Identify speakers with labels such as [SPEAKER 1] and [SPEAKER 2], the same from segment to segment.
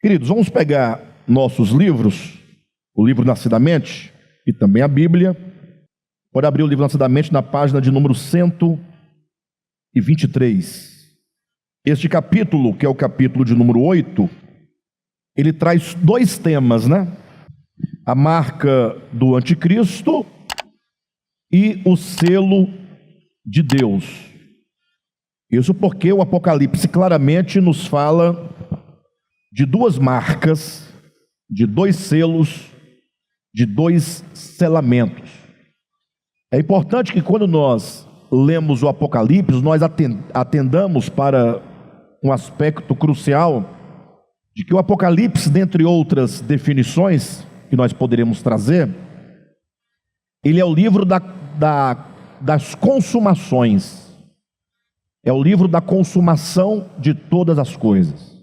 [SPEAKER 1] Queridos, vamos pegar nossos livros, o livro Nascer da Mente e também a Bíblia. Pode abrir o livro Nascer da Mente na página de número 123. Este capítulo, que é o capítulo de número 8, ele traz dois temas, né? A marca do anticristo e o selo de Deus. Isso porque o Apocalipse claramente nos fala de duas marcas, de dois selos, de dois selamentos. É importante que quando nós lemos o Apocalipse, nós atendamos para um aspecto crucial, de que o Apocalipse, dentre outras definições que nós poderemos trazer, ele é o livro das consumações, é o livro da consumação de todas as coisas.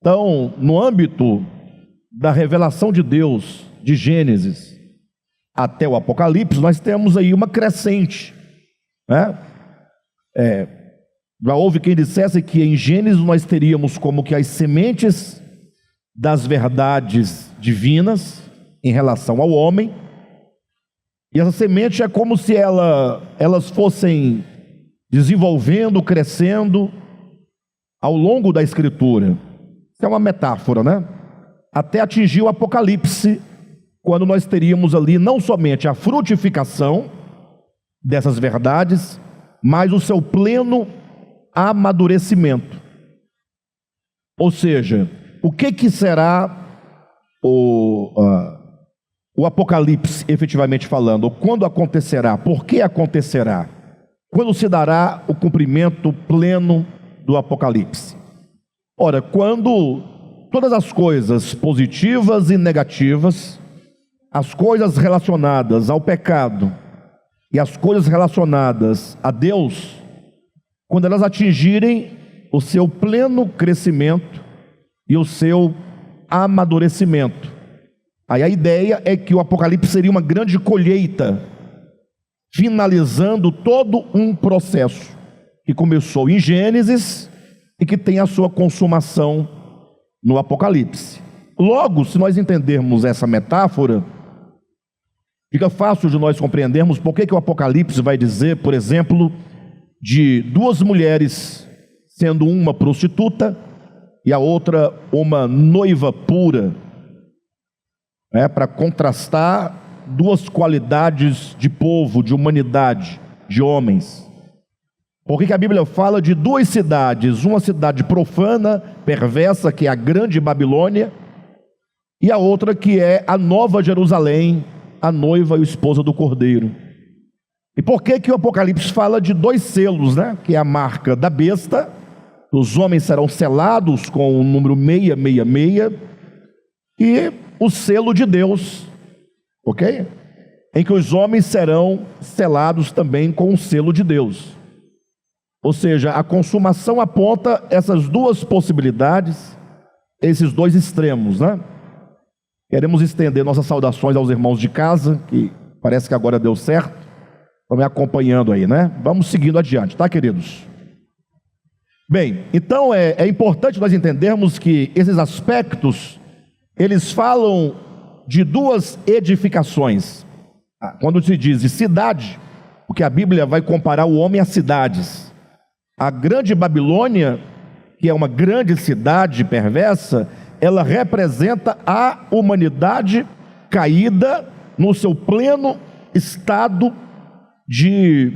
[SPEAKER 1] Então, no âmbito da revelação de Deus, de Gênesis até o Apocalipse, nós temos aí uma crescente, né? Já houve quem dissesse que em Gênesis nós teríamos como que as sementes das verdades divinas em relação ao homem, e essa semente é como se elas fossem desenvolvendo, crescendo ao longo da Escritura. Isso é uma metáfora, né? Até atingir o Apocalipse, quando nós teríamos ali não somente a frutificação dessas verdades, mas o seu pleno amadurecimento. Ou seja, o que será o Apocalipse, efetivamente falando? Quando acontecerá? Por que acontecerá? Quando se dará o cumprimento pleno do Apocalipse? Ora, quando todas as coisas positivas e negativas, as coisas relacionadas ao pecado e as coisas relacionadas a Deus, quando elas atingirem o seu pleno crescimento e o seu amadurecimento. Aí a ideia é que o Apocalipse seria uma grande colheita, finalizando todo um processo que começou em Gênesis e que tem a sua consumação no Apocalipse. Logo, se nós entendermos essa metáfora, fica fácil de nós compreendermos por que o Apocalipse vai dizer, por exemplo, de duas mulheres, sendo uma prostituta e a outra uma noiva pura, para contrastar duas qualidades de povo, de humanidade, de homens. Por que a Bíblia fala de duas cidades, uma cidade profana, perversa, que é a grande Babilônia, e a outra que é a Nova Jerusalém, a noiva e esposa do Cordeiro? E por que o Apocalipse fala de dois selos, né? Que é a marca da besta, os homens serão selados com o número 666, e o selo de Deus, ok? Em que os homens serão selados também com o selo de Deus. Ou seja, a consumação aponta essas duas possibilidades, esses dois extremos, né? Queremos estender nossas saudações aos irmãos de casa, que parece que agora deu certo. Estão me acompanhando aí, né? Vamos seguindo adiante, tá, queridos? Bem, então é importante nós entendermos que esses aspectos, eles falam de duas edificações. Quando se diz de cidade, porque a Bíblia vai comparar o homem a cidades. A grande Babilônia, que é uma grande cidade perversa, ela representa a humanidade caída no seu pleno estado de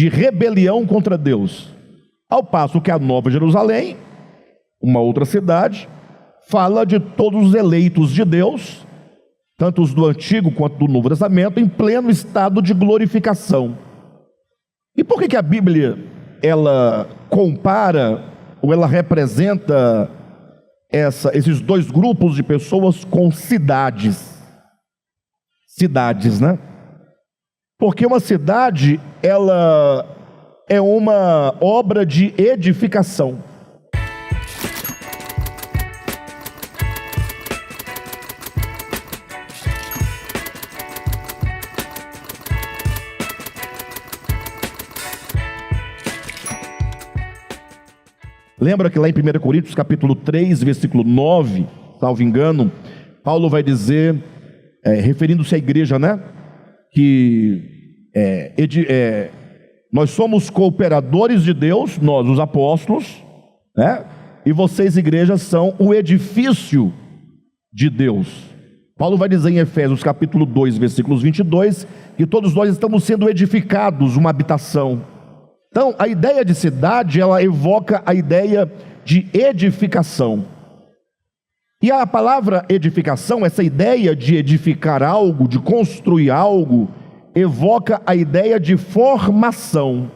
[SPEAKER 1] rebelião contra Deus. Ao passo que a Nova Jerusalém, uma outra cidade, fala de todos os eleitos de Deus, tanto os do Antigo quanto do Novo Testamento, em pleno estado de glorificação. E por que a Bíblia, ela compara, ou ela representa esses dois grupos de pessoas com cidades? Cidades, né? Porque uma cidade, ela é uma obra de edificação. Lembra que lá em 1 Coríntios capítulo 3, versículo 9, salvo engano, Paulo vai dizer, referindo-se à igreja, né? Que nós somos cooperadores de Deus, nós os apóstolos, né? E vocês, igrejas, são o edifício de Deus. Paulo vai dizer em Efésios capítulo 2, versículos 22, que todos nós estamos sendo edificados, uma habitação. Então, a ideia de cidade, ela evoca a ideia de edificação. E a palavra edificação, essa ideia de edificar algo, de construir algo, evoca a ideia de formação.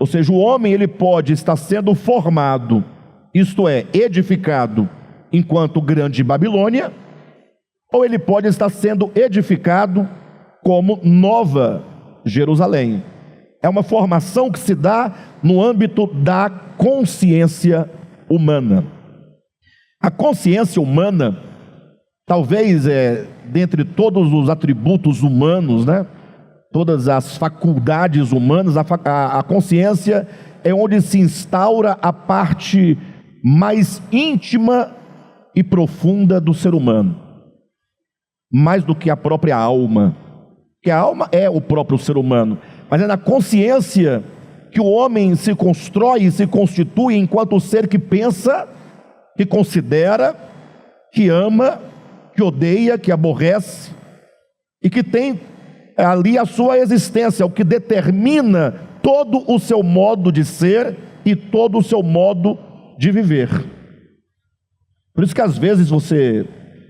[SPEAKER 1] Ou seja, o homem ele pode estar sendo formado, isto é, edificado, enquanto grande Babilônia, ou ele pode estar sendo edificado como Nova Jerusalém. É uma formação que se dá no âmbito da consciência humana. A consciência humana, talvez dentre todos os atributos humanos, né, todas as faculdades humanas, a consciência é onde se instaura a parte mais íntima e profunda do ser humano, mais do que a própria alma, que a alma é o próprio ser humano, mas é na consciência que o homem se constrói e se constitui enquanto ser que pensa, que considera, que ama, que odeia, que aborrece, e que tem ali a sua existência, o que determina todo o seu modo de ser e todo o seu modo de viver. Por isso que às vezes você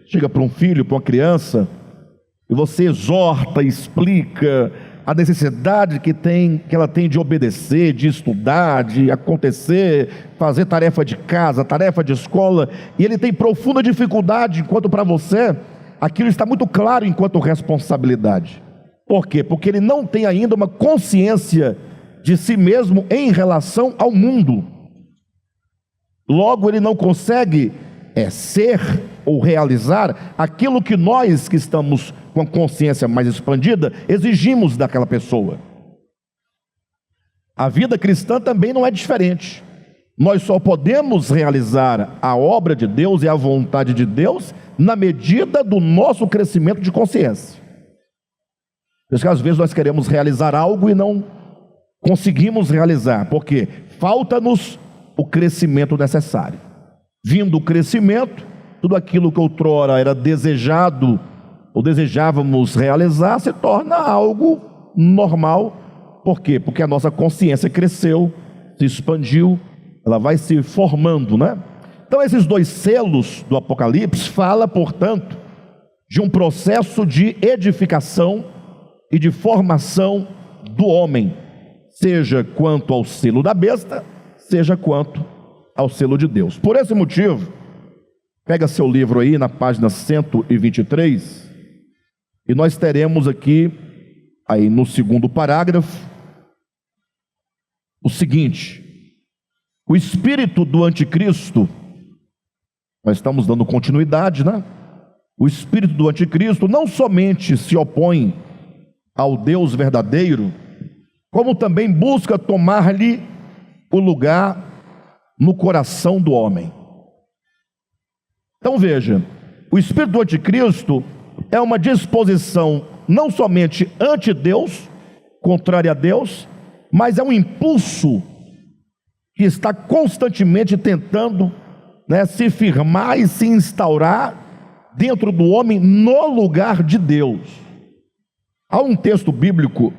[SPEAKER 1] chega para um filho, para uma criança, e você exorta, explica a necessidade que ela tem de obedecer, de estudar, de acontecer, fazer tarefa de casa, tarefa de escola, e ele tem profunda dificuldade, enquanto para você, aquilo está muito claro enquanto responsabilidade. Por quê? Porque ele não tem ainda uma consciência de si mesmo em relação ao mundo. Logo, ele não consegue ser ou realizar aquilo que nós que estamos com a consciência mais expandida exigimos daquela pessoa. A vida cristã também não é diferente. Nós só podemos realizar a obra de Deus e a vontade de Deus na medida do nosso crescimento de consciência. Por isso que às vezes nós queremos realizar algo e não conseguimos realizar, porque falta-nos o crescimento necessário. Vindo o crescimento, tudo aquilo que outrora era desejado ou desejávamos realizar se torna algo normal. Por quê? Porque a nossa consciência cresceu, se expandiu, ela vai se formando, né? Então esses dois selos do Apocalipse falam, portanto, de um processo de edificação e de formação do homem, seja quanto ao selo da besta, seja quanto ao selo de Deus. Por esse motivo, pega seu livro aí na página 123, e nós teremos aqui, aí no segundo parágrafo, o seguinte: o espírito do anticristo, nós estamos dando continuidade, né? O espírito do anticristo não somente se opõe ao Deus verdadeiro, como também busca tomar-lhe o lugar no coração do homem. Então veja, o espírito do anticristo é uma disposição não somente anti-Deus, contrária a Deus, mas é um impulso que está constantemente tentando, se firmar e se instaurar dentro do homem no lugar de Deus. Há um texto bíblico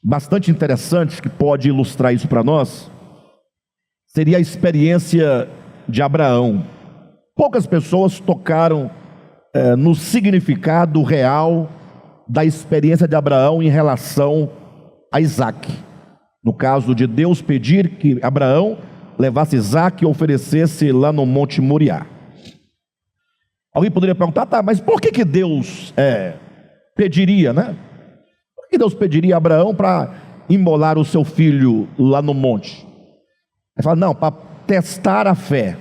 [SPEAKER 1] bastante interessante que pode ilustrar isso para nós. Seria a experiência de Abraão. Poucas pessoas tocaram no significado real da experiência de Abraão em relação a Isaac. No caso de Deus pedir que Abraão levasse Isaac e oferecesse lá no Monte Moriá. Alguém poderia perguntar, tá, mas por que Deus pediria, né? Por que Deus pediria a Abraão para imolar o seu filho lá no monte? Ele fala, não, para testar a fé.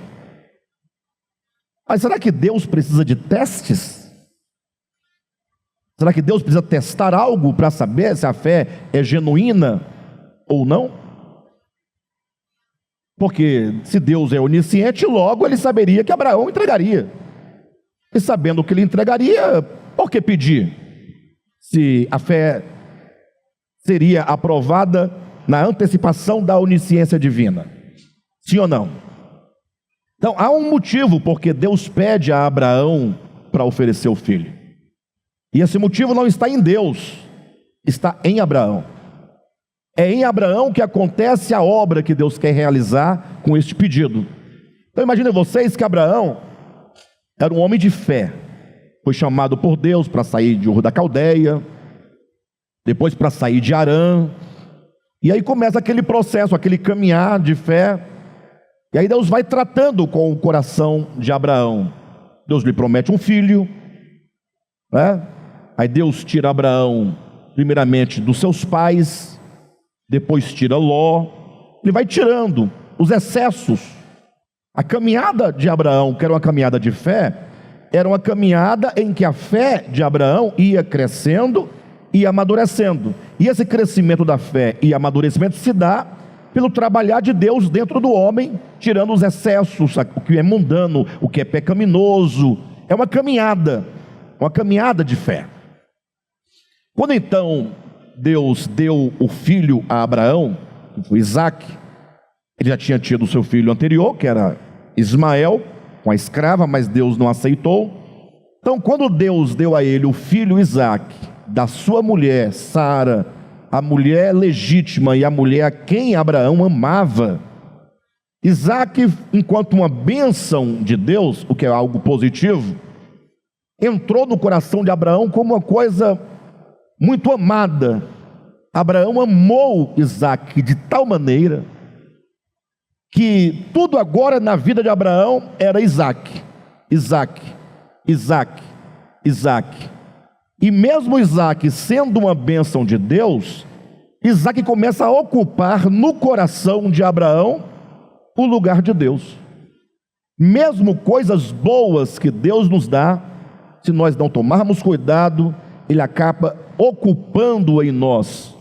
[SPEAKER 1] Mas será que Deus precisa de testes? Será que Deus precisa testar algo para saber se a fé é genuína ou não? Porque se Deus é onisciente, logo ele saberia que Abraão entregaria. E sabendo que ele entregaria, por que pedir? Se a fé seria aprovada na antecipação da onisciência divina. Sim ou não? Então, há um motivo porque Deus pede a Abraão para oferecer o filho. E esse motivo não está em Deus, está em Abraão. É em Abraão que acontece a obra que Deus quer realizar com este pedido. Então, imaginem vocês que Abraão era um homem de fé. Foi chamado por Deus para sair de Ur da Caldeia, depois para sair de Harã. E aí começa aquele processo, aquele caminhar de fé. E aí Deus vai tratando com o coração de Abraão. Deus lhe promete um filho, né? Aí Deus tira Abraão, primeiramente, dos seus pais, depois tira Ló. Ele vai tirando os excessos. A caminhada de Abraão, que era uma caminhada de fé, era uma caminhada em que a fé de Abraão ia crescendo e amadurecendo. E esse crescimento da fé e amadurecimento se dá pelo trabalhar de Deus dentro do homem, tirando os excessos, o que é mundano, o que é pecaminoso. É uma caminhada de fé. Quando então Deus deu o filho a Abraão, que foi Isaque, ele já tinha tido o seu filho anterior, que era Ismael, com a escrava, mas Deus não aceitou. Então, quando Deus deu a ele o filho Isaque, da sua mulher Sara, a mulher legítima e a mulher a quem Abraão amava, Isaque, enquanto uma bênção de Deus, o que é algo positivo, entrou no coração de Abraão como uma coisa muito amada. Abraão amou Isaque de tal maneira que tudo agora na vida de Abraão era Isaque, Isaque, Isaque, Isaque. E mesmo Isaque sendo uma bênção de Deus, Isaque começa a ocupar no coração de Abraão o lugar de Deus. Mesmo coisas boas que Deus nos dá, se nós não tomarmos cuidado, Ele acaba ocupando em nós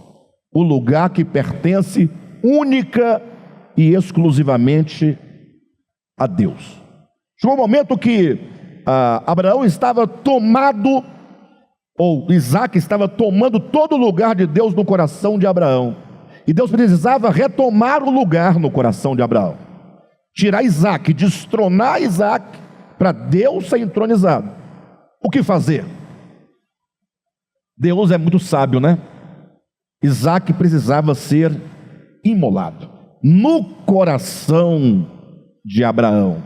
[SPEAKER 1] o lugar que pertence única e exclusivamente a Deus. Chegou um momento que Abraão estava tomado, ou Isaque estava tomando todo o lugar de Deus no coração de Abraão, e Deus precisava retomar o lugar no coração de Abraão, tirar Isaque, destronar Isaque, para Deus ser entronizado. O que fazer? Deus é muito sábio, né? Isaque precisava ser imolado no coração de Abraão.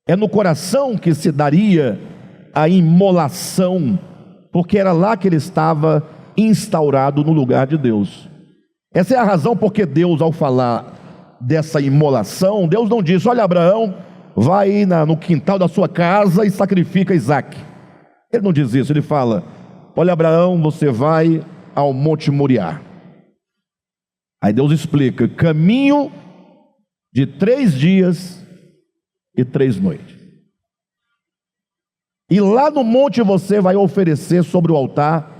[SPEAKER 1] É no coração que se daria a imolação, porque era lá que ele estava instaurado no lugar de Deus. Essa é a razão porque Deus, ao falar dessa imolação, Deus não disse: olha, Abraão, vai no quintal da sua casa e sacrifica Isaque. Ele não diz isso, ele fala: olha, Abraão, você vai ao Monte Moriá. Aí Deus explica: caminho de 3 dias e 3 noites. E lá no monte você vai oferecer sobre o altar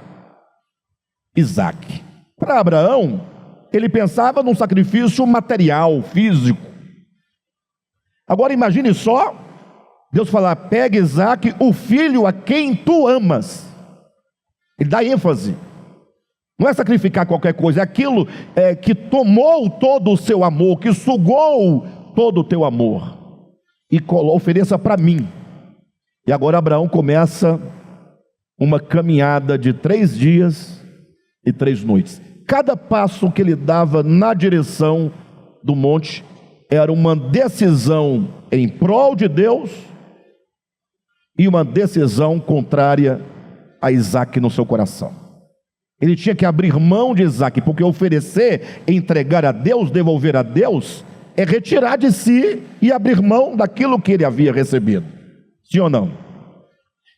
[SPEAKER 1] Isaque. Para Abraão, ele pensava num sacrifício material, físico. Agora imagine só, Deus falar: pega Isaque, o filho a quem tu amas. Ele dá ênfase. Não é sacrificar qualquer coisa, é aquilo que tomou todo o seu amor, que sugou todo o teu amor, e ofereça para mim. E agora Abraão começa uma caminhada de 3 dias e 3 noites. Cada passo que ele dava na direção do monte era uma decisão em prol de Deus e uma decisão contrária a Isaque no seu coração. Ele tinha que abrir mão de Isaque, porque oferecer, entregar a Deus, devolver a Deus, é retirar de si e abrir mão daquilo que ele havia recebido. Sim ou não?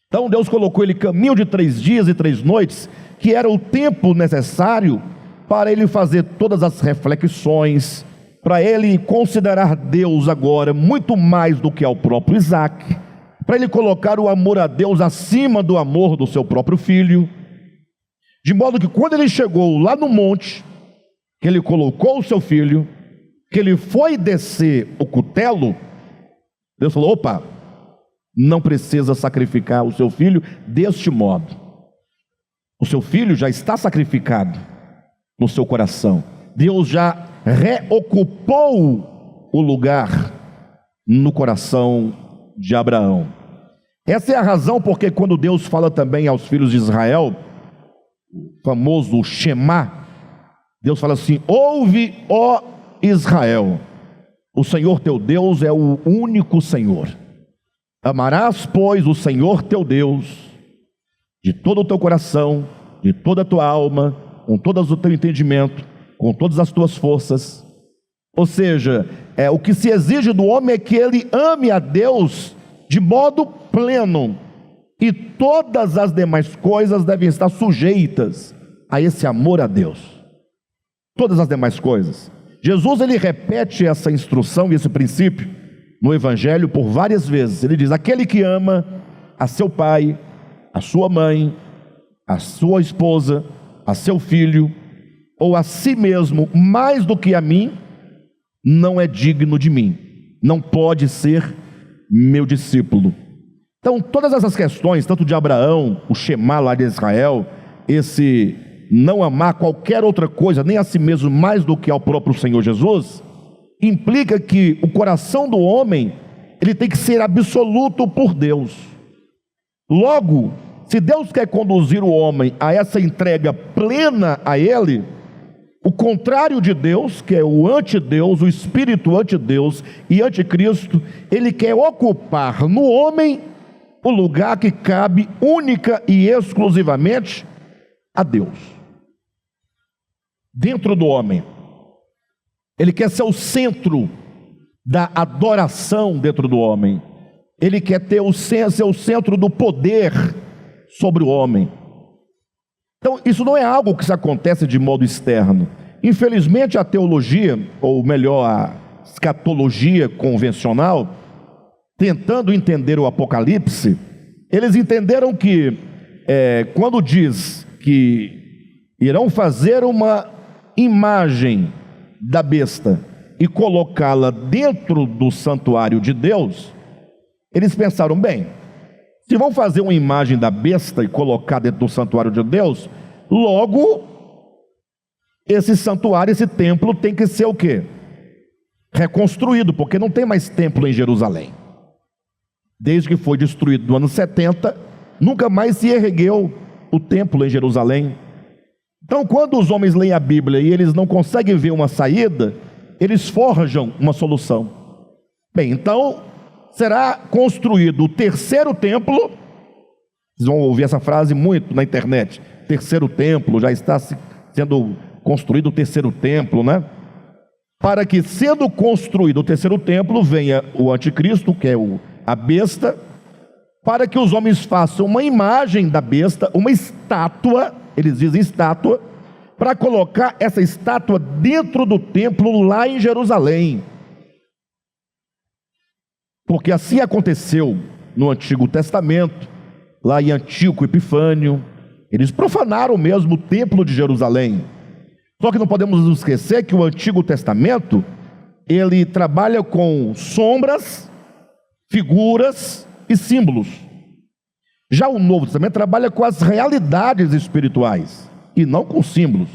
[SPEAKER 1] Então Deus colocou ele caminho de 3 dias e 3 noites, que era o tempo necessário para ele fazer todas as reflexões, para ele considerar Deus agora muito mais do que ao próprio Isaque, para ele colocar o amor a Deus acima do amor do seu próprio filho, de modo que quando ele chegou lá no monte, que ele colocou o seu filho, que ele foi descer o cutelo, Deus falou: opa, não precisa sacrificar o seu filho deste modo. O seu filho já está sacrificado no seu coração. Deus já reocupou o lugar no coração de Abraão. Essa é a razão porque quando Deus fala também aos filhos de Israel, o famoso Shema, Deus fala assim: ouve, ó Israel, o Senhor teu Deus é o único Senhor. Amarás, pois, o Senhor teu Deus de todo o teu coração, de toda a tua alma, com todo o teu entendimento, com todas as tuas forças. Ou seja, o que se exige do homem é que ele ame a Deus de modo pleno, e todas as demais coisas devem estar sujeitas a esse amor a Deus. Todas as demais coisas. Jesus, ele repete essa instrução e esse princípio no Evangelho por várias vezes. Ele diz: aquele que ama a seu pai, a sua mãe, a sua esposa, a seu filho, ou a si mesmo, mais do que a mim, não é digno de mim, não pode ser meu discípulo. Então, todas essas questões, tanto de Abraão, o Shema lá de Israel, esse não amar qualquer outra coisa, nem a si mesmo mais do que ao próprio Senhor Jesus, implica que o coração do homem, ele tem que ser absoluto por Deus. Logo, se Deus quer conduzir o homem a essa entrega plena a Ele, o contrário de Deus, que é o antideus, o espírito antideus e anticristo, ele quer ocupar no homem o lugar que cabe única e exclusivamente a Deus. Dentro do homem, ele quer ser o centro da adoração dentro do homem. Ele quer ser o centro do poder sobre o homem. Então, isso não é algo que se acontece de modo externo. Infelizmente, a teologia, ou melhor, a escatologia convencional, tentando entender o Apocalipse, eles entenderam que, quando diz que irão fazer uma imagem da besta e colocá-la dentro do santuário de Deus, eles pensaram: bem, se vão fazer uma imagem da besta e colocar dentro do santuário de Deus, logo, esse santuário, esse templo tem que ser o quê? Reconstruído, porque não tem mais templo em Jerusalém. Desde que foi destruído no ano 70, nunca mais se ergueu o templo em Jerusalém. Então, quando os homens leem a Bíblia e eles não conseguem ver uma saída, eles forjam uma solução. Bem, então, será construído o terceiro templo. Vocês vão ouvir essa frase muito na internet: terceiro templo, já está sendo construído o terceiro templo, né? Para que, sendo construído o terceiro templo, venha o anticristo, que é a besta, para que os homens façam uma imagem da besta, uma estátua, eles dizem estátua, para colocar essa estátua dentro do templo lá em Jerusalém. Porque assim aconteceu no Antigo Testamento, lá em Antíoco Epifânio. Eles profanaram mesmo o templo de Jerusalém. Só que não podemos nos esquecer que o Antigo Testamento, ele trabalha com sombras, figuras e símbolos. Já o Novo Testamento trabalha com as realidades espirituais e não com símbolos.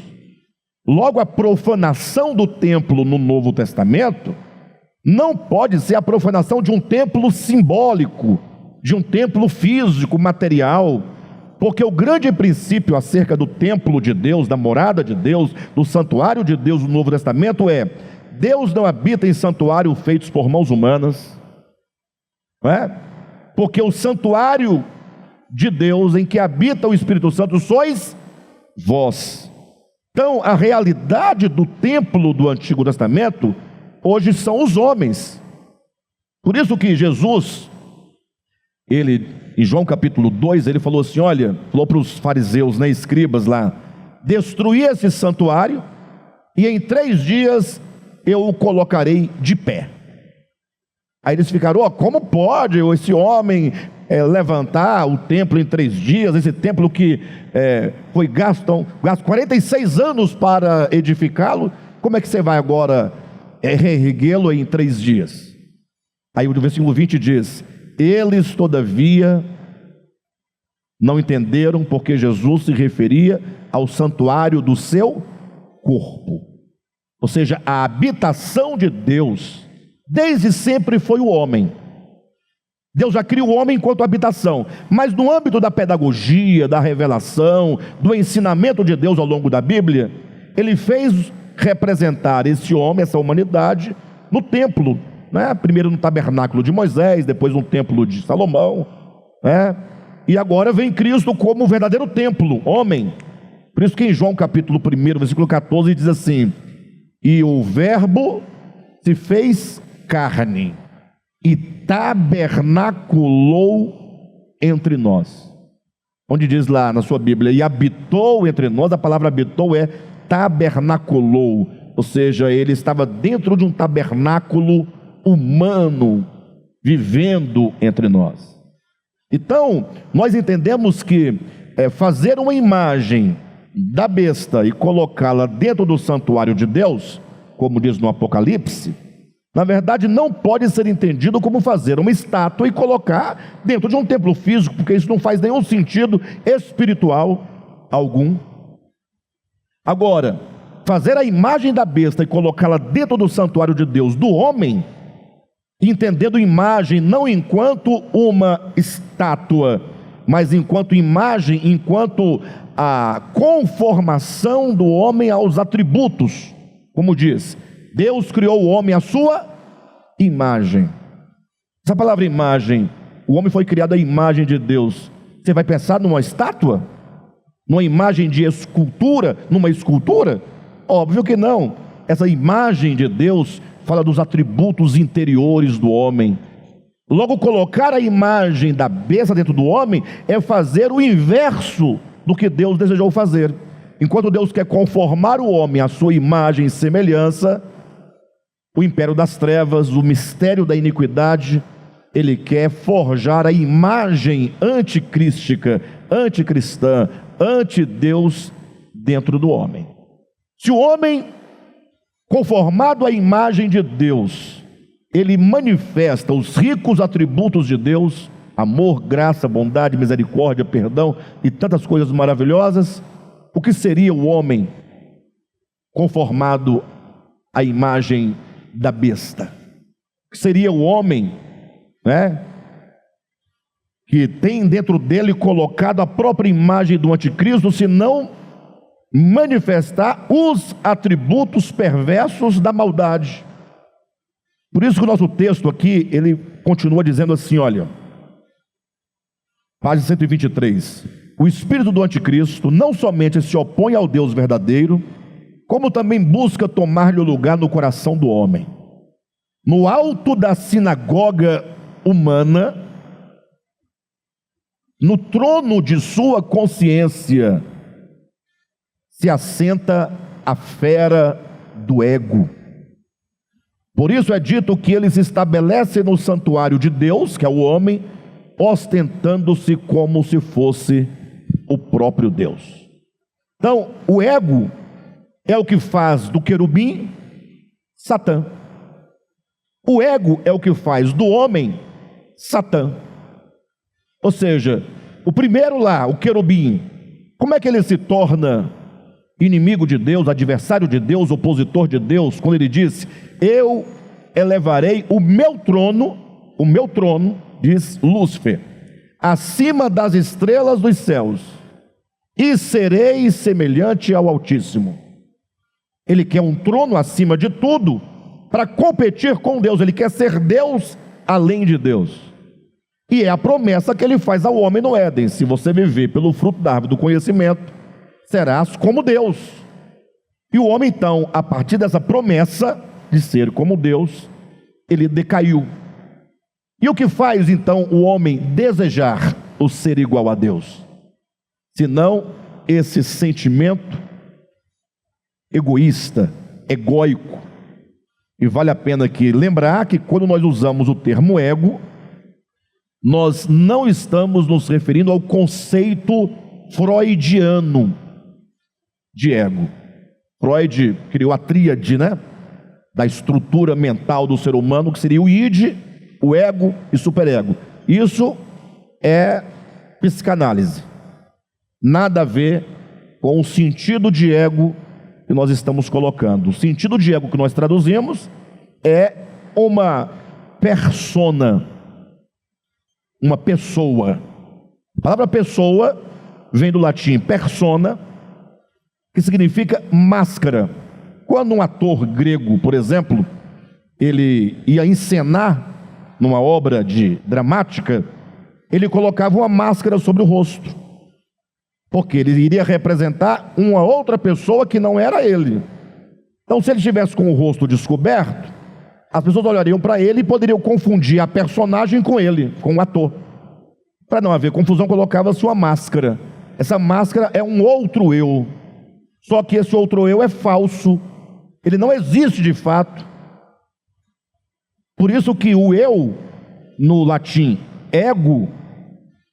[SPEAKER 1] Logo, a profanação do templo no Novo Testamento não pode ser a profanação de um templo simbólico, de um templo físico, material, porque o grande princípio acerca do templo de Deus, da morada de Deus, do santuário de Deus no Novo Testamento é: Deus não habita em santuário feitos por mãos humanas, não é? Porque o santuário de Deus em que habita o Espírito Santo sois vós. Então, a realidade do templo do Antigo Testamento hoje são os homens. Por isso que Jesus, ele, em João capítulo 2, ele falou assim, olha, falou para os fariseus, né, escribas lá: destruí esse santuário e em 3 dias eu o colocarei de pé. Aí eles ficaram: como pode esse homem levantar o templo em 3 dias, esse templo que foi gasto 46 anos para edificá-lo, como é que você vai agora é reerguê-lo em 3 dias. Aí o versículo 20 diz: eles todavia não entenderam porque Jesus se referia ao santuário do seu corpo. Ou seja, a habitação de Deus desde sempre foi o homem. Deus já cria o homem enquanto habitação, mas no âmbito da pedagogia, da revelação, do ensinamento de Deus ao longo da Bíblia, Ele fez representar esse homem, essa humanidade, no templo, né? Primeiro no tabernáculo de Moisés, depois no templo de Salomão, né? E agora vem Cristo como o verdadeiro templo, homem. Por isso que em João capítulo 1, versículo 14, diz assim: e o verbo se fez carne e tabernaculou entre nós. Onde diz lá na sua Bíblia, e habitou entre nós, a palavra habitou é tabernaculou, ou seja, ele estava dentro de um tabernáculo humano, vivendo entre nós. Então, nós entendemos que fazer uma imagem da besta e colocá-la dentro do santuário de Deus, como diz no Apocalipse, na verdade não pode ser entendido como fazer uma estátua e colocar dentro de um templo físico, porque isso não faz nenhum sentido espiritual algum. Agora, fazer a imagem da besta e colocá-la dentro do santuário de Deus, do homem, entendendo imagem não enquanto uma estátua, mas enquanto imagem, enquanto a conformação do homem aos atributos, como diz, Deus criou o homem à sua imagem. Essa palavra imagem, o homem foi criado à imagem de Deus. Você vai pensar numa estátua? Numa imagem de escultura? Numa escultura? Óbvio que não. Essa imagem de Deus fala dos atributos interiores do homem. Logo, colocar a imagem da besta dentro do homem é fazer o inverso do que Deus desejou fazer. Enquanto Deus quer conformar o homem à sua imagem e semelhança, o império das trevas, o mistério da iniquidade, ele quer forjar a imagem anticrística, anticristã, anti-Deus dentro do homem. Se o homem, conformado à imagem de Deus, ele manifesta os ricos atributos de Deus, amor, graça, bondade, misericórdia, perdão e tantas coisas maravilhosas, o que seria o homem conformado à imagem da besta? O que seria o homem, né, que tem dentro dele colocado a própria imagem do anticristo, se não manifestar os atributos perversos da maldade? Por isso que o nosso texto aqui, ele continua dizendo assim, olha, página 123, o espírito do anticristo não somente se opõe ao Deus verdadeiro, como também busca tomar-lhe o lugar no coração do homem. No alto da sinagoga humana, no trono de sua consciência, se assenta a fera do ego. Por isso é dito que ele se estabelece no santuário de Deus, que é o homem, ostentando-se como se fosse o próprio Deus. Então, o ego é o que faz do querubim Satã. O ego é o que faz do homem Satã. Ou seja, o primeiro lá, o querubim, como é que ele se torna inimigo de Deus, adversário de Deus, opositor de Deus, quando ele diz, eu elevarei o meu trono, diz Lúcifer, acima das estrelas dos céus, e serei semelhante ao Altíssimo. Ele quer um trono acima de tudo, para competir com Deus, ele quer ser Deus além de Deus. E é a promessa que ele faz ao homem no Éden, se você viver pelo fruto da árvore do conhecimento, serás como Deus. E o homem então, a partir dessa promessa de ser como Deus, ele decaiu. E o que faz então o homem desejar o ser igual a Deus? Senão esse sentimento egoísta, egóico. E vale a pena aqui lembrar que quando nós usamos o termo ego, nós não estamos nos referindo ao conceito freudiano de ego. Freud criou a tríade, né? da estrutura mental do ser humano, que seria o id, o ego e superego. Isso é psicanálise. Nada a ver com o sentido de ego que nós estamos colocando. O sentido de ego que nós traduzimos é uma persona, uma pessoa. A palavra pessoa vem do latim persona, que significa máscara. Quando um ator grego, por exemplo, ele ia encenar numa obra dramática, ele colocava uma máscara sobre o rosto, porque ele iria representar uma outra pessoa que não era ele. Então, se ele estivesse com o rosto descoberto, as pessoas olhariam para ele e poderiam confundir a personagem com ele, com o ator. Para não haver confusão, colocava-se uma máscara. Essa máscara é um outro eu, só que esse outro eu é falso, ele não existe de fato. Por isso que o eu, no latim, ego,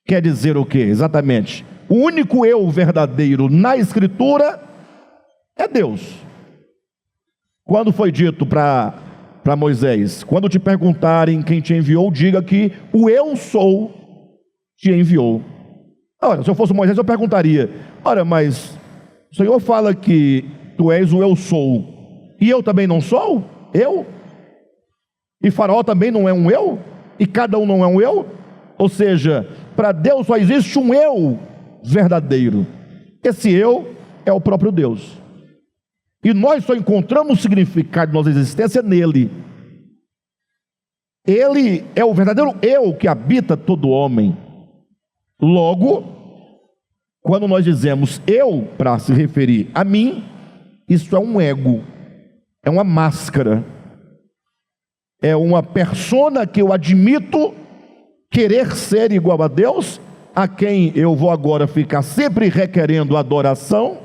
[SPEAKER 1] quer dizer o quê? Exatamente. O único eu verdadeiro na Escritura é Deus. Quando foi dito para Moisés, quando te perguntarem quem te enviou, diga que o eu sou te enviou. Ora, se eu fosse Moisés, eu perguntaria: ora, mas o Senhor fala que tu és o eu sou, e eu também não sou? Eu? E Faraó também não é um eu? E cada um não é um eu? Ou seja, para Deus só existe um eu verdadeiro. Esse eu é o próprio Deus. E nós só encontramos o significado de nossa existência nele. Ele é o verdadeiro eu que habita todo homem. Logo, quando nós dizemos eu para se referir a mim, isso é um ego, é uma máscara, é uma persona que eu admito querer ser igual a Deus, a quem eu vou agora ficar sempre requerendo adoração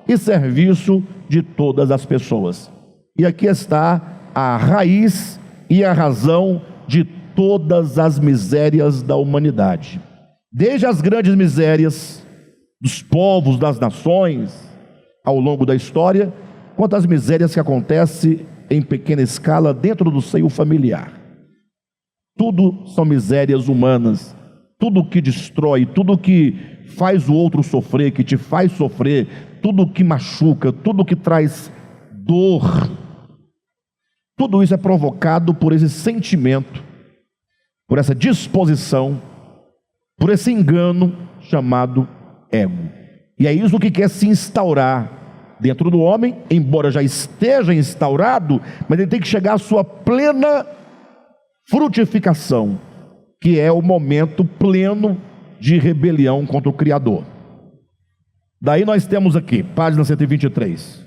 [SPEAKER 1] e serviço de todas as pessoas. E aqui está a raiz e a razão de todas as misérias da humanidade. Desde as grandes misérias dos povos, das nações, ao longo da história, quanto às misérias que acontecem em pequena escala dentro do seio familiar. Tudo são misérias humanas. Tudo que destrói, tudo que faz o outro sofrer, que te faz sofrer, tudo que machuca, tudo que traz dor, tudo isso é provocado por esse sentimento, por essa disposição, por esse engano chamado ego. E é isso que quer se instaurar dentro do homem, embora já esteja instaurado, mas ele tem que chegar à sua plena frutificação, que é o momento pleno de rebelião contra o Criador. Daí nós temos aqui, página 123.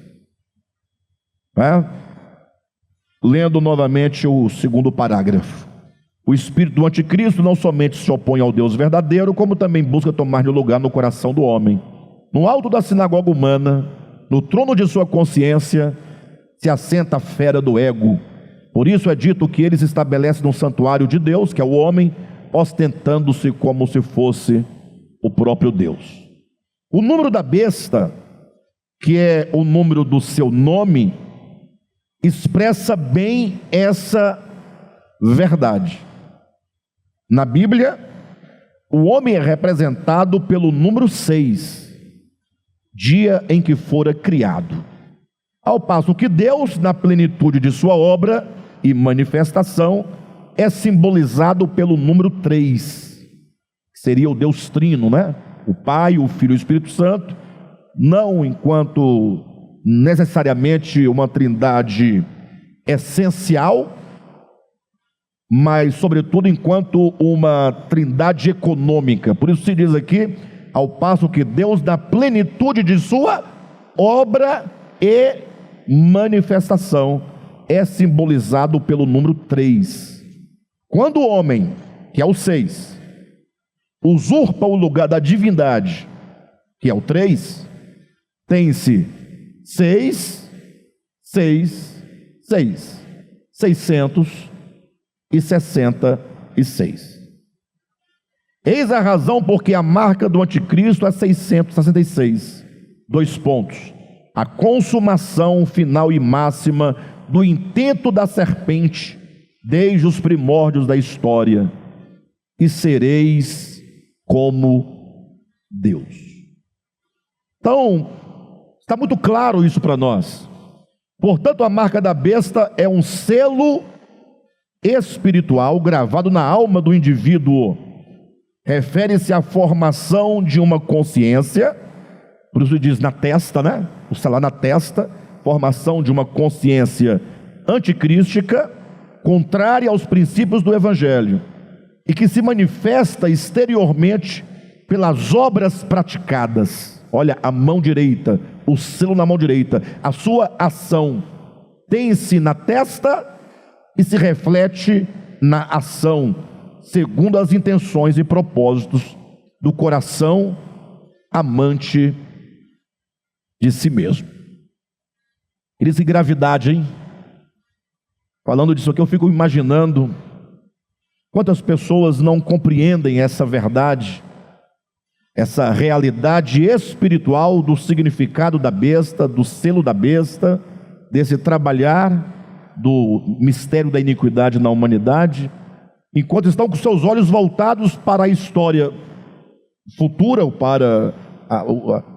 [SPEAKER 1] Lendo novamente o segundo parágrafo. O espírito do anticristo não somente se opõe ao Deus verdadeiro, como também busca tomar-lhe lugar no coração do homem. No alto da sinagoga humana, no trono de sua consciência, se assenta a fera do ego. Por isso é dito que ele se estabelece no santuário de Deus, que é o homem, ostentando-se como se fosse o próprio Deus. O número da besta, que é o número do seu nome, expressa bem essa verdade. Na Bíblia, o homem é representado pelo número 6, dia em que fora criado. Ao passo que Deus, na plenitude de sua obra e manifestação, é simbolizado pelo número 3, que seria o Deus Trino, né? O Pai, o Filho e o Espírito Santo, não enquanto necessariamente uma trindade essencial, mas sobretudo enquanto uma trindade econômica. Por isso se diz aqui, ao passo que Deus, na plenitude de sua obra e manifestação, é simbolizado pelo número 3. Quando o homem, que é o 6, usurpa o lugar da divindade, que é o 3, tem-se 6, 6, 6, 666. Eis a razão porque a marca do anticristo é 666. 2 pontos. A consumação final e máxima do intento da serpente desde os primórdios da história, e sereis como Deus. Então, está muito claro isso para nós. Portanto, a marca da besta é um selo espiritual gravado na alma do indivíduo. Refere-se à formação de uma consciência, por isso diz na testa, né? O selar na testa, formação de uma consciência anticrística, contrária aos princípios do Evangelho, e que se manifesta exteriormente pelas obras praticadas. Olha, a mão direita, o selo na mão direita, a sua ação tem-se na testa e se reflete na ação, segundo as intenções e propósitos do coração amante de si mesmo. Que gravidade, hein? Falando disso aqui, eu fico imaginando quantas pessoas não compreendem essa verdade, essa realidade espiritual do significado da besta, do selo da besta, desse trabalhar do mistério da iniquidade na humanidade, enquanto estão com seus olhos voltados para a história futura, ou para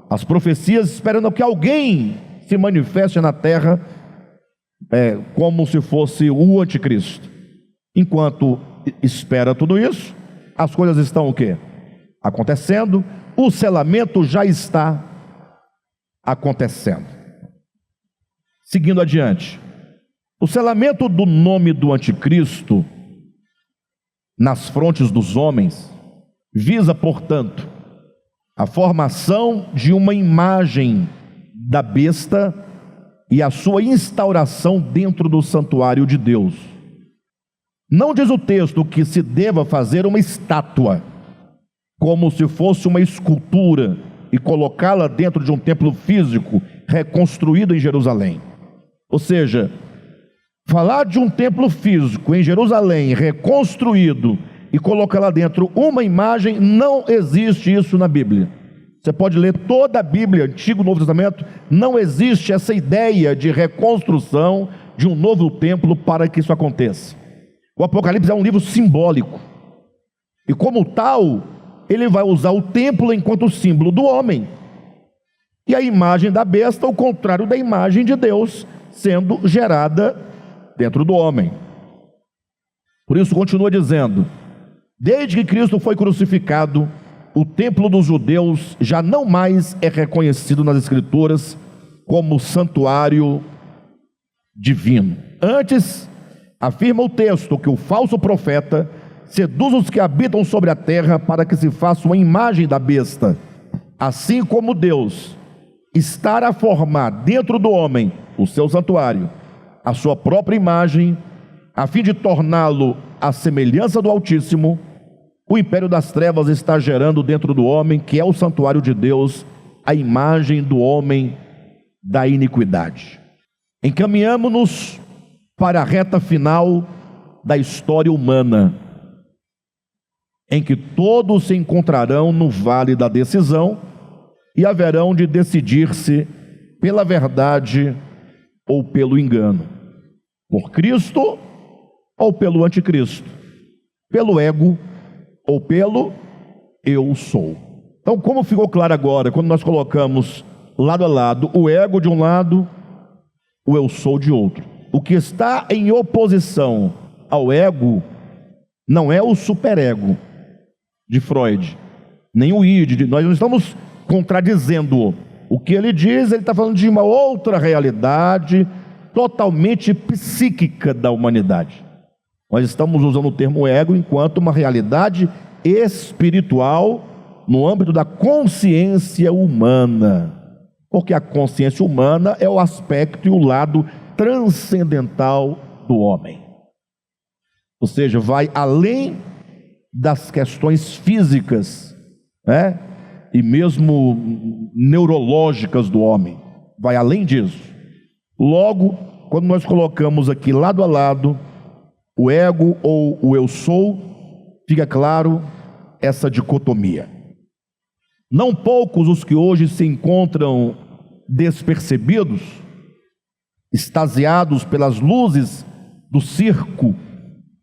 [SPEAKER 1] as profecias, esperando que alguém se manifeste na terra, como se fosse o anticristo. Enquanto espera tudo isso, as coisas estão o quê? Acontecendo. O selamento já está acontecendo. Seguindo adiante, o selamento do nome do anticristo nas frontes dos homens visa, portanto, a formação de uma imagem da besta e a sua instauração dentro do santuário de Deus. Não diz o texto que se deva fazer uma estátua, como se fosse uma escultura, e colocá-la dentro de um templo físico reconstruído em Jerusalém. Ou seja, falar de um templo físico em Jerusalém reconstruído e colocar lá dentro uma imagem, não existe isso na Bíblia. Você pode ler toda a Bíblia, Antigo e Novo Testamento, não existe essa ideia de reconstrução de um novo templo para que isso aconteça. O Apocalipse é um livro simbólico, e como tal, ele vai usar o templo enquanto símbolo do homem, e a imagem da besta, o contrário da imagem de Deus, sendo gerada dentro do homem. Por isso continua dizendo: desde que Cristo foi crucificado, o templo dos judeus já não mais é reconhecido nas Escrituras como santuário divino. Antes, afirma o texto que o falso profeta seduz os que habitam sobre a terra para que se faça uma imagem da besta, assim como Deus está a formar dentro do homem o seu santuário, a sua própria imagem, a fim de torná-lo à semelhança do Altíssimo. O império das trevas está gerando dentro do homem, que é o santuário de Deus, a imagem do homem da iniquidade. Encaminhamos-nos para a reta final da história humana, em que todos se encontrarão no vale da decisão e haverão de decidir-se pela verdade ou pelo engano, por Cristo ou pelo anticristo, pelo ego ou pelo eu sou. Então, como ficou claro agora, quando nós colocamos lado a lado o ego de um lado, o eu sou de outro, o que está em oposição ao ego não é o superego de Freud, nem o id, nós não estamos contradizendo o que ele diz. Ele está falando de uma outra realidade totalmente psíquica da humanidade. Nós estamos usando o termo ego enquanto uma realidade espiritual no âmbito da consciência humana, porque a consciência humana é o aspecto e o lado transcendental do homem, ou seja, vai além das questões físicas, né? E mesmo neurológicas do homem, vai além disso. Logo, quando nós colocamos aqui lado a lado o ego ou o eu sou, fica claro essa dicotomia. Não poucos os que hoje se encontram despercebidos extasiados pelas luzes do circo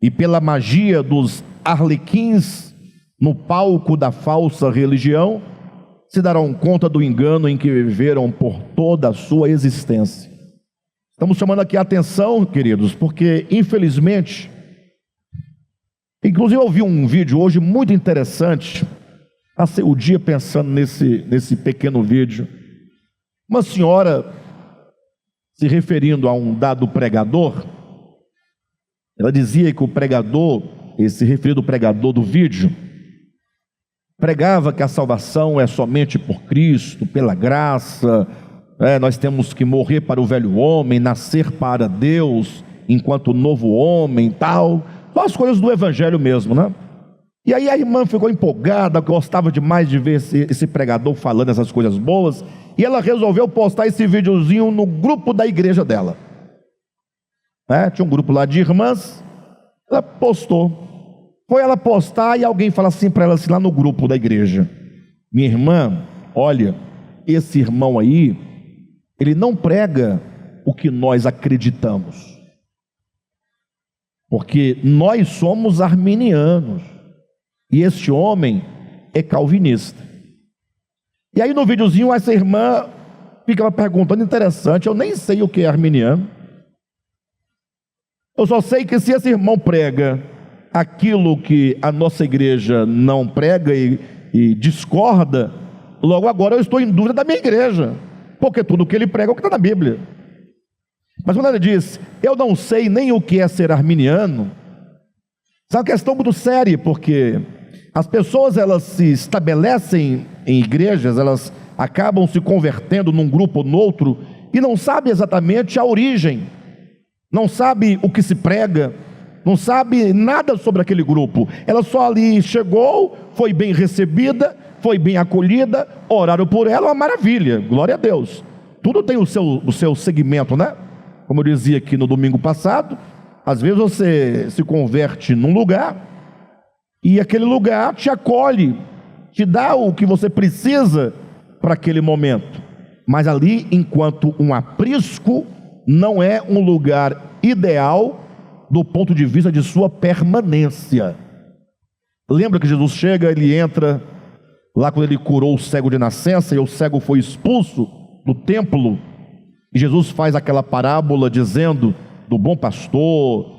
[SPEAKER 1] e pela magia dos arlequins no palco da falsa religião, se darão conta do engano em que viveram por toda a sua existência. Estamos chamando aqui a atenção, queridos, porque infelizmente, inclusive eu vi um vídeo hoje muito interessante, passei o dia pensando nesse pequeno vídeo. Uma senhora, se referindo a um dado pregador, ela dizia que o pregador, esse referido pregador do vídeo, pregava que a salvação é somente por Cristo, pela graça, nós temos que morrer para o velho homem, nascer para Deus, enquanto novo homem, tal, só as coisas do evangelho mesmo, né? E aí a irmã ficou empolgada, gostava demais de ver esse pregador falando essas coisas boas, e ela resolveu postar esse videozinho no grupo da igreja dela. Tinha um grupo lá de irmãs, ela postou. Foi ela postar e alguém fala assim para ela, assim, lá no grupo da igreja: minha irmã, olha, esse irmão aí, ele não prega o que nós acreditamos, porque nós somos arminianos, e este homem é calvinista. E aí no videozinho essa irmã fica perguntando, interessante, eu nem sei o que é arminiano, eu só sei que se esse irmão prega aquilo que a nossa igreja não prega e discorda, logo agora eu estou em dúvida da minha igreja, porque tudo que ele prega é o que está na Bíblia. Mas quando ela diz, eu não sei nem o que é ser arminiano, é uma questão muito séria, porque as pessoas, elas se estabelecem em igrejas, elas acabam se convertendo num grupo ou no outro, e não sabem exatamente a origem, não sabe o que se prega, não sabe nada sobre aquele grupo. Ela só ali chegou, foi bem recebida, foi bem acolhida, oraram por ela, uma maravilha, glória a Deus. Tudo tem o seu segmento, né? Como eu dizia aqui no domingo passado, às vezes você se converte num lugar, e aquele lugar te acolhe, te dá o que você precisa para aquele momento. Mas ali, enquanto um aprisco, não é um lugar ideal do ponto de vista de sua permanência. Lembra que Jesus chega, ele entra lá quando ele curou o cego de nascença, e o cego foi expulso do templo, e Jesus faz aquela parábola dizendo do bom pastor,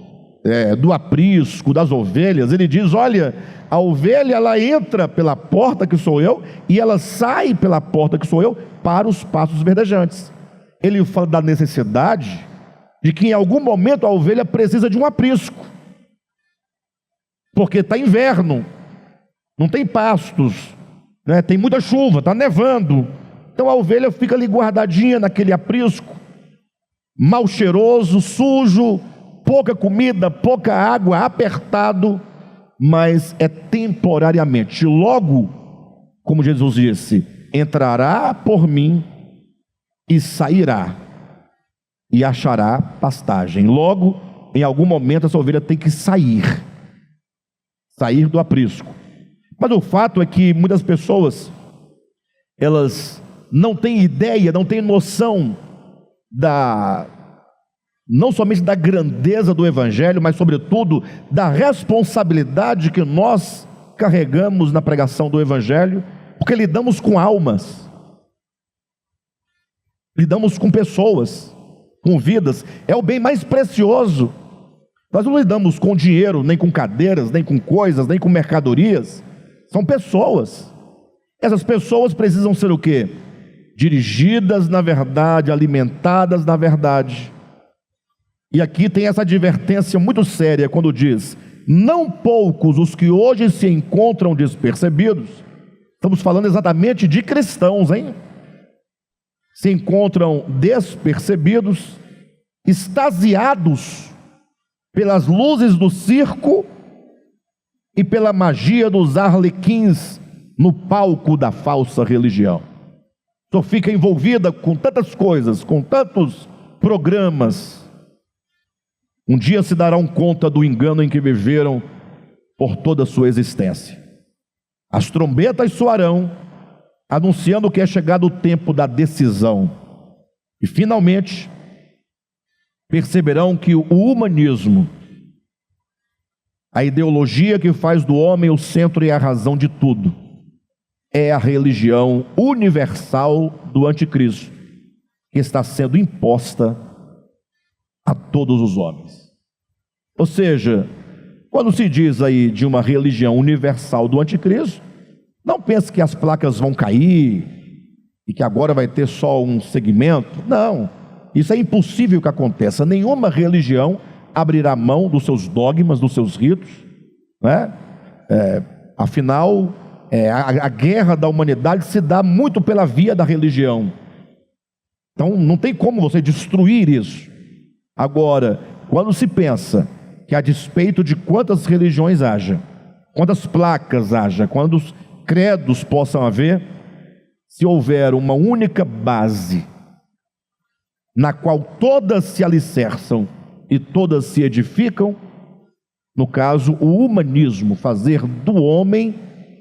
[SPEAKER 1] do aprisco, das ovelhas. Ele diz, olha, a ovelha, ela entra pela porta que sou eu, e ela sai pela porta que sou eu, para os pastos verdejantes. Ele fala da necessidade de que em algum momento a ovelha precisa de um aprisco, porque está inverno, não tem pastos, né? Tem muita chuva, está nevando, então a ovelha fica ali guardadinha naquele aprisco, mal cheiroso, sujo, pouca comida, pouca água, apertado, mas é temporariamente. Logo, como Jesus disse, entrará por mim e sairá, e achará pastagem. Logo, em algum momento essa ovelha tem que sair do aprisco. Mas o fato é que muitas pessoas, elas não têm ideia, não têm noção não somente da grandeza do evangelho, mas sobretudo da responsabilidade que nós carregamos na pregação do evangelho, porque lidamos com almas, lidamos com pessoas, com vidas, é o bem mais precioso. Nós não lidamos com dinheiro, nem com cadeiras, nem com coisas, nem com mercadorias, são pessoas. Essas pessoas precisam ser o quê? Dirigidas na verdade, alimentadas na verdade. E aqui tem essa advertência muito séria quando diz, não poucos os que hoje se encontram despercebidos, estamos falando exatamente de cristãos, hein? Se encontram despercebidos, extasiados pelas luzes do circo e pela magia dos arlequins no palco da falsa religião. Só fica envolvida com tantas coisas, com tantos programas. Um dia se darão conta do engano em que viveram por toda a sua existência. As trombetas soarão, anunciando que é chegado o tempo da decisão. E finalmente, perceberão que o humanismo, a ideologia que faz do homem o centro e a razão de tudo, é a religião universal do anticristo, que está sendo imposta a todos os homens. Ou seja, quando se diz aí de uma religião universal do anticristo, não pense que as placas vão cair e que agora vai ter só um segmento. Não, isso é impossível que aconteça. Nenhuma religião abrirá mão dos seus dogmas, dos seus ritos, né? Afinal, a guerra da humanidade se dá muito pela via da religião. Então não tem como você destruir isso. Agora, quando se pensa que a despeito de quantas religiões haja, quantas placas haja, quantos credos possam haver, se houver uma única base na qual todas se alicerçam e todas se edificam, no caso, o humanismo, fazer do homem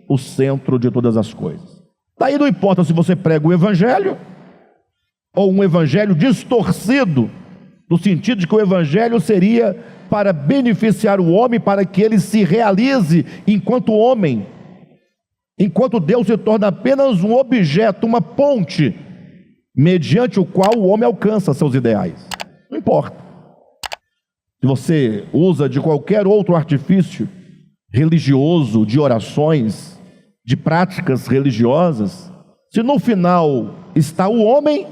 [SPEAKER 1] o centro de todas as coisas. Daí não importa se você prega o evangelho ou um evangelho distorcido, no sentido de que o evangelho seria para beneficiar o homem, para que ele se realize enquanto homem, enquanto Deus se torna apenas um objeto, uma ponte, mediante o qual o homem alcança seus ideais. Não importa. Se você usa de qualquer outro artifício religioso, de orações, de práticas religiosas, se no final está o homem,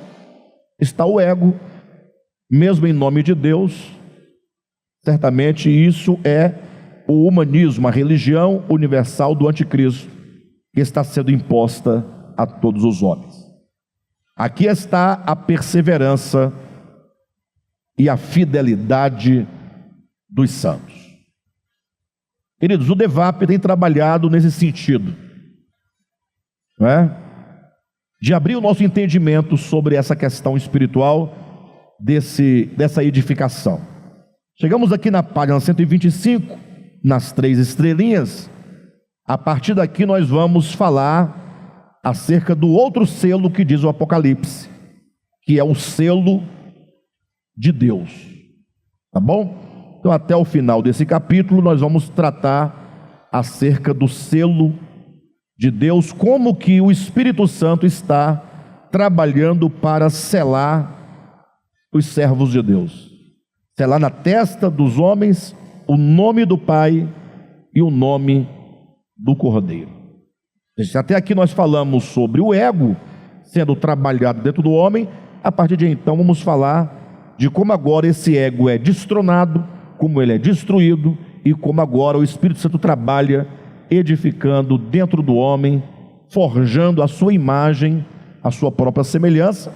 [SPEAKER 1] está o ego, mesmo em nome de Deus, certamente isso é o humanismo, a religião universal do anticristo, que está sendo imposta a todos os homens. Aqui está a perseverança e a fidelidade dos santos. Queridos, o DEVAP tem trabalhado nesse sentido, não é? De abrir o nosso entendimento sobre essa questão espiritual dessa edificação. Chegamos aqui na página 125, nas 3 estrelinhas. A partir daqui nós vamos falar acerca do outro selo que diz o Apocalipse, que é o selo de Deus. Tá bom? Então até o final desse capítulo nós vamos tratar acerca do selo de Deus, como que o Espírito Santo está trabalhando para selar os servos de Deus, selar na testa dos homens o nome do Pai e o nome do Cordeiro. Até aqui nós falamos sobre o ego sendo trabalhado dentro do homem. A partir de então vamos falar de como agora esse ego é destronado, como ele é destruído e como agora o Espírito Santo trabalha edificando dentro do homem, forjando a sua imagem, a sua própria semelhança.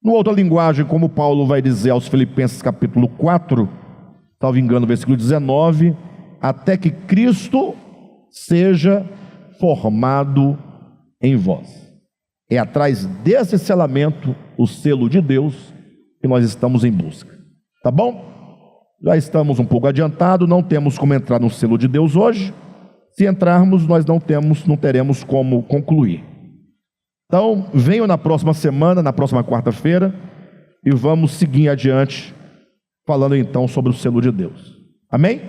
[SPEAKER 1] Numa outra linguagem, como Paulo vai dizer aos Filipenses capítulo 4, salvo engano, versículo 19, até que Cristo seja formado em vós. É atrás desse selamento, o selo de Deus, que nós estamos em busca. Tá bom? Já estamos um pouco adiantados, não temos como entrar no selo de Deus hoje. Se entrarmos, nós não teremos como concluir. Então, venham na próxima semana, na próxima quarta-feira, e vamos seguir adiante, falando então sobre o selo de Deus. Amém?